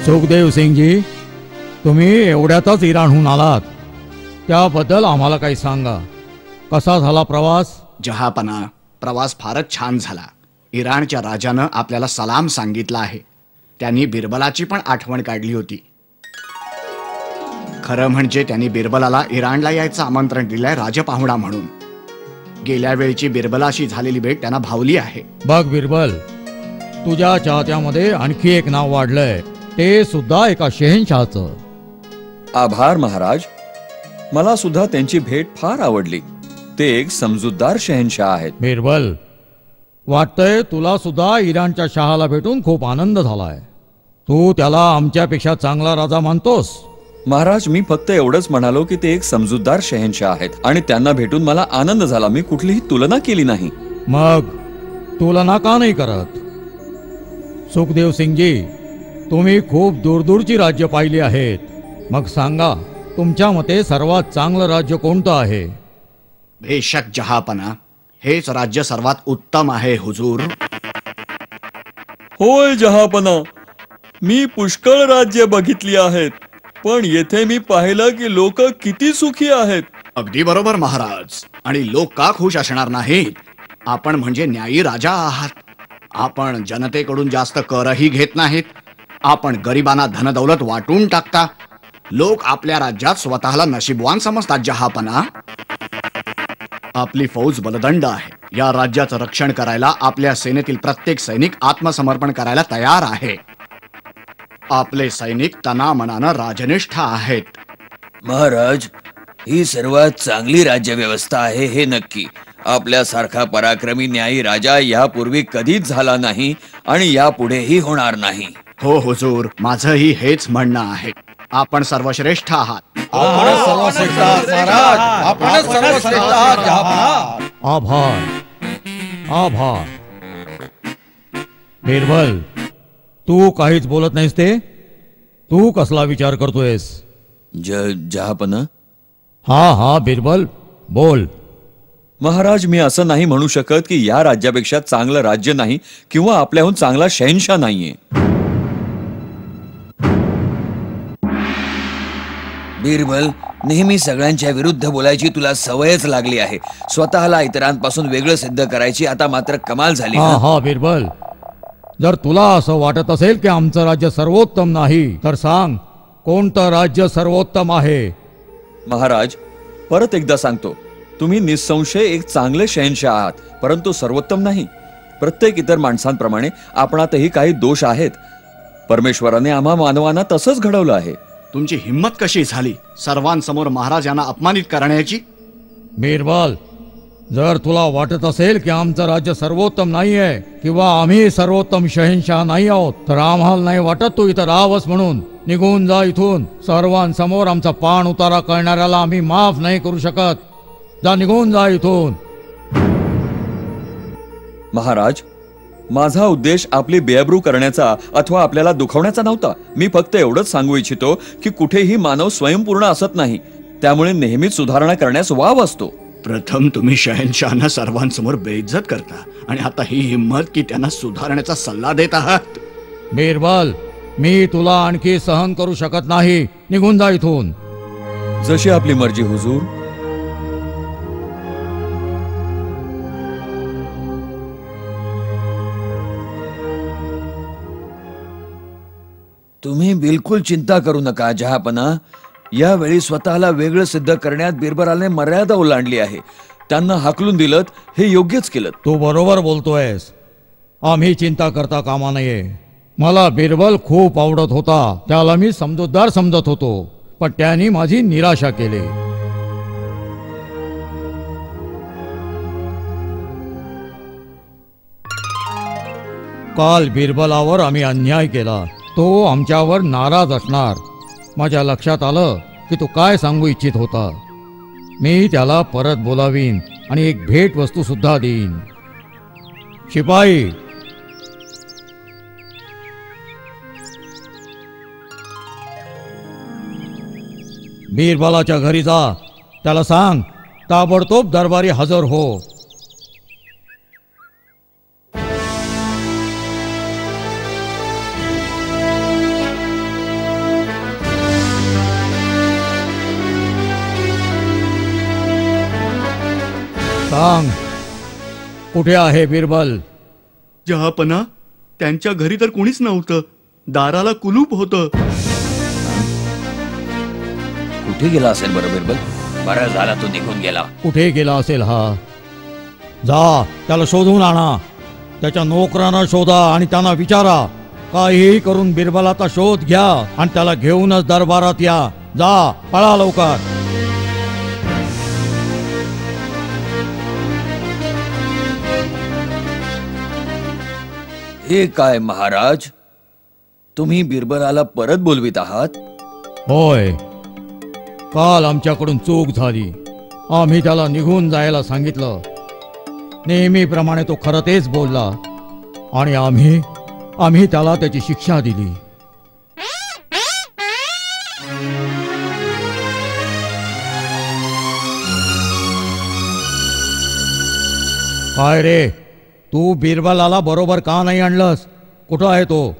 सुखदेव सिंगजी, तुम्ही एवढ्यातच इराणहून आलात, त्याबद्दल आम्हाला काही सांगा. कसा झाला प्रवास? जहापना, प्रवास फारच छान झाला. इराणच्या राजानं आपल्याला सलाम सांगितला आहे. त्यांनी बिरबलाची पण आठवण काढली होती. खरं म्हणजे त्यांनी बिरबलाला इराणला यायचं आमंत्रण दिलंय राजपाहुणा म्हणून. गेल्या वेळची बिरबलाशी झालेली भेट त्यांना भावली आहे. बघ बिरबल, तुझ्या चाहत्यामध्ये आणखी एक नाव वाढलंय, ते सुद्धा एका शहेनशाहचं. आभार महाराज. मला सुद्धा त्यांची भेट फार आवडली. ते एक समजूतदार शहेनशाह आहेत. बिरबल, वाटतंय तुला सुद्धा इराणच्या शहाला भेटून खूप आनंद झालाय. तू त्याला आमच्यापेक्षा चांगला राजा मानतोस? महाराज, मी फक्त एवढंच म्हणालो की ते एक समजूतदार शहेनशाह आहेत आणि त्यांना भेटून मला आनंद झाला. मी कुठलीही तुलना केली नाही. मग तुलना का नाही करत? सुखदेव सिंगजी, तुम्ही खूप दूरदूरची राज्य पाहिली आहेत. मग सांगा, तुमच्या मते सर्वात चांगलं राज्य कोणतं आहे? बेशक जहापना, हेच राज्य सर्वात उत्तम आहे हुजूर. होय जहापना, मी पुष्कळ राज्य बघितली आहेत, पण येथे मी पाहिलं की लोक किती सुखी आहेत. अगदी बरोबर महाराज. आणि लोक का खुश असणार नाहीत? आपण म्हणजे न्यायी राजा आहात. आपण जनतेकडून जास्त करही घेत नाहीत. आपण गरिबांना धनदौलत वाटून टाकता. लोक आपल्या राज्यात स्वतःला नशीबवान समजतात जहापना. आपली फौज बलदंड आहे. या राज्याचं रक्षण करायला आपल्या सेनेतील प्रत्येक सैनिक आत्मसमर्पण करायला तयार आहे. आपले सैनिक तनामनानं राजनिष्ठ आहेत. महाराज, ही सर्वात चांगली राज्यव्यवस्था आहे हे नक्की. आपल्यासारखा पराक्रमी न्यायी राजा यापूर्वी कधीच झाला नाही आणि यापुढेही होणार नाही. हो हुजूर, माझंही हेच म्हणणं आहे. आपण सर्वश्रेष्ठ आहात. आभार आभार. बिरबल, तू काहीच बोलत नाहीस ते? तू कसला विचार करतोयस? जहापना. हा हा बिरबल, बोल. महाराज, मी असं नाही म्हणू शकत की या राज्यापेक्षा चांगलं राज्य नाही किंवा आपल्याहून चांगला शहेनशाह नाहीये. बिरबल, नेहमी सगळ्यांच्या विरुद्ध बोलायची तुला सवयच लागली आहे. स्वतःला इतरांपासून वेगळं सिद्ध करायची आता मात्र कमाल झाली. हा हा बिरबल, जर तुला असं वाटत असेल की आमचं राज्य सर्वोत्तम नाही, तर सांग, कोणतं राज्य सर्वोत्तम आहे? महाराज, परत एकदा सांगतो, तुम्ही निसंशय एक चांगले शहेनशाह आहात, परंतु सर्वोत्तम नाही. प्रत्येक इतर माणसांप्रमाणे आपणातही काही दोष आहेत. परमेश्वराने आम्हा मानवांना तसंच घडवलं आहे. तुमची हिंमत कशी झाली सर्वांसमोर महाराजांना अपमानित करण्याची? बिरबल, जर तुला वाटत असेल की आमचं राज्य सर्वोत्तम नाहीये किंवा आम्ही सर्वोत्तम शहेनशाह नाही आहोत, तर आम्हाला नाही वाटत तू इथं राहावंस म्हणून. निघून जा इथून. सर्वांसमोर आमचा पाण उतारा करणाऱ्याला आम्ही माफ नाही करू शकत. जा, निघून जा इथून. महाराज, माझा उद्देश आपली बेअब्रू करण्याचा अथवा आपल्याला दुखवण्याचा नव्हता. मी फक्त एवढंच सांगू इच्छितो की कुठेही मानव स्वयंपूर्ण असत नाही. त्यामुळे नेहमीच सुधारणा करण्यास वाव असतो. प्रथम तुम्ही शहेनशाहना सर्वांसमोर बेइज्जत करता आणि आता ही हिंमत की त्यांना सुधारण्याचा सल्ला देत आहात. बिरबल, मी तुला आणखी सहन करू शकत नाही. निघून जा इथून. जशी आपली मर्जी हुजूर. तुम्ही बिलकुल चिंता करू नका जहापना. यावेळी स्वतःला वेगळं सिद्ध करण्यात बिरबलाने मर्यादा ओलांडली आहे. त्यांना हाकलून दिलं हे योग्यच केलं. तू बरोबर बोलतोयस. आम्ही चिंता करता कामा नये. मला बिरबल खूप आवडत होता. त्याला मी समजूतदार समजत होतो, पण त्याने माझी निराशा केली. काल बिरबलावर आम्ही अन्याय केला. तो आमच्यावर नाराज असणार. माझ्या लक्षात आलं की तू काय सांगू इच्छित होता. मी त्याला परत बोलावीन आणि एक भेट वस्तू सुद्धा देईन. शिपाई, बिरबलाच्या घरी जा. त्याला सांग, ताबडतोब दरबारी हजर हो. सांग, कुठे आहे बिरबल? जहापना, त्यांच्या घरी तर कुणीच नव्हतं. दाराला कुलूप होतं. कुठे गेला असेल बरं बिरबल? बरं झाला तो निघून गेला. कुठे गेला असेल हा? जा, त्याला शोधून आणा. त्याच्या नोकरांना शोधा आणि त्यांना विचारा. काहीही करून बिरबलाचा शोध घ्या आणि त्याला घेऊनच दरबारात या. जा, पळा लवकर. हे काय महाराज, तुम्ही बिरबलाला परत बोलवित आहात? होय, काल आमच्याकडून चूक झाली. आम्ही त्याला निघून जायला सांगितलं. नेहमीप्रमाणे तो खरं तेच बोलला आणि आम्ही त्याला त्याची शिक्षा दिली. काय रे, तू बिरबलाला बरोबर का नाही आणलंस? कुठं आहे तो?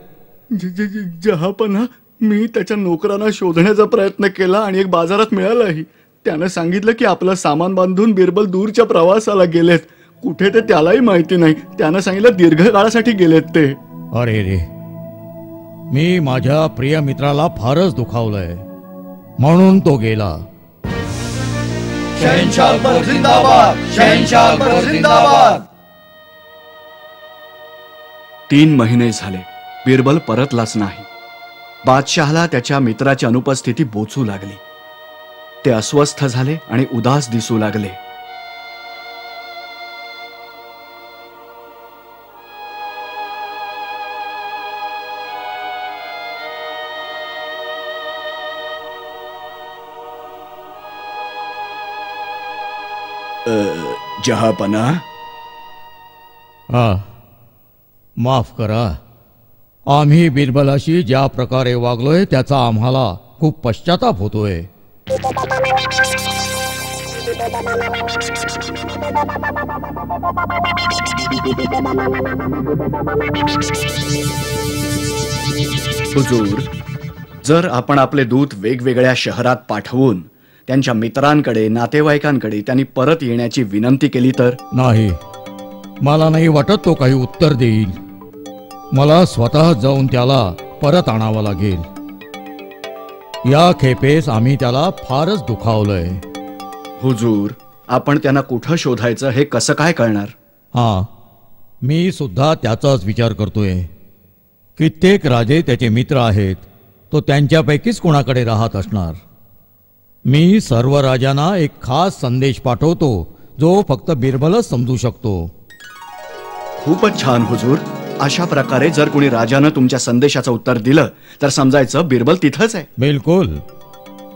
जहापना, मी त्याच्या नोकरांना शोधण्याचा प्रयत्न केला आणि एक बाजारात मिळालाही. त्यानं सांगितलं की आपलं सामान बांधून बिरबल दूरच्या प्रवासाला गेलेत. कुठे ते त्यालाही माहिती नाही. त्यानं सांगितलं दीर्घकाळासाठी गेलेत ते. अरे रे, मी माझ्या प्रिय मित्राला फारच दुखावलंय म्हणून तो गेला. 3 महिने झाले, बिरबल परतलाच नाही. बादशहाला त्याच्या मित्राची अनुपस्थिती बोचू लागली. ते अस्वस्थ झाले आणि उदास दिसू लागले. जहापना, माफ करा. आम्ही बिरबलाशी ज्या प्रकारे वागलोय त्याचा आम्हाला खूप पश्चाताप होतोय. हुजूर, जर आपण आपले दूत वेगवेगळ्या शहरात पाठवून त्यांच्या मित्रांकडे, नातेवाईकांकडे त्यांनी परत येण्याची विनंती केली तर? नाही, मला नाही वाटत तो काही उत्तर देईल. मला स्वतः जाऊन त्याला परत आणावं लागेल. या खेपेस आम्ही त्याला फारच दुखावलंय. हुजूर, आपण त्यांना कुठं शोधायचं हे कसं काय कळणार? मी सुद्धा त्याचाच विचार करतोय. कित्येक राजे त्याचे मित्र आहेत. तो त्यांच्यापैकीच कोणाकडे राहत असणार. मी सर्व राजांना एक खास संदेश पाठवतो जो फक्त बिरबलच समजू शकतो. खूपच छान हुजूर. अशा प्रकारे जर कोणी राजानं तुमच्या संदेशाचं उत्तर दिलं तर समजायचं बिरबल तिथंच आहे. बिलकुल.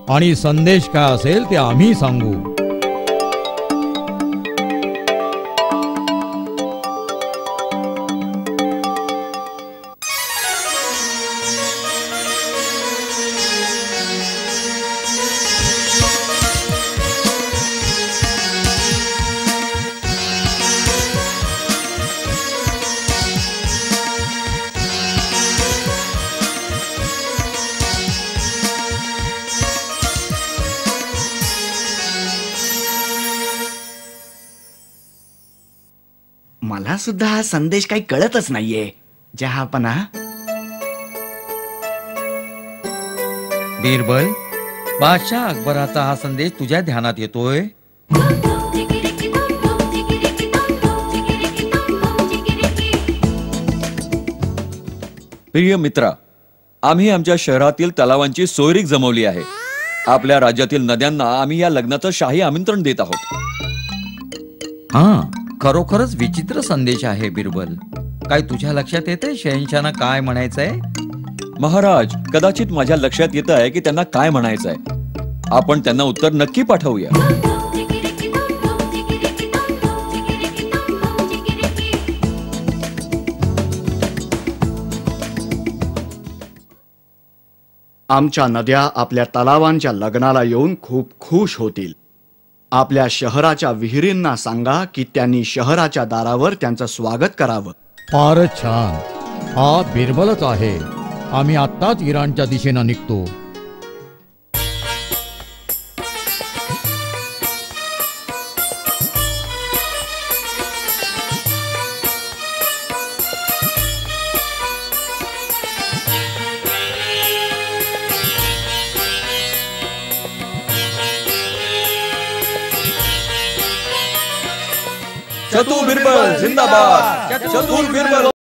आणि संदेश काय असेल ते आम्ही सांगू. मला सुद्धा हा संदेश काही कळतच नाहीये. जहापना. बिरबल, बादशाह अकबराचा हा संदेश तुझ्या ध्यानात येतोय? प्रिय मित्रा, आम्ही आमच्या शहरातील तलावांची सोयरीक जमवली आहे. आपल्या राज्यातील नद्यांना आम्ही या लग्नाचं शाही आमंत्रण देत आहोत. खरोखरच विचित्र संदेश आहे बिरबल. काय तुझ्या लक्षात येते शहंशाना काय म्हणायचंय? महाराज, कदाचित माझ्या लक्षात येत आहे की त्यांना काय म्हणायचंय. आपण त्यांना उत्तर नक्की पाठवूया. आमच्या नद्या आपल्या तलावांच्या लग्नाला येऊन खूप खुश होतील. आपल्या शहराच्या विहिरींना सांगा की त्यांनी शहराच्या दारावर त्यांचं स्वागत करावं. फारच छान. हा बिरबलच आहे. आम्ही आत्ताच इराणच्या दिशेनं निघतो. चतुर बिरबल जिंदाबाद, चतुर बिरबल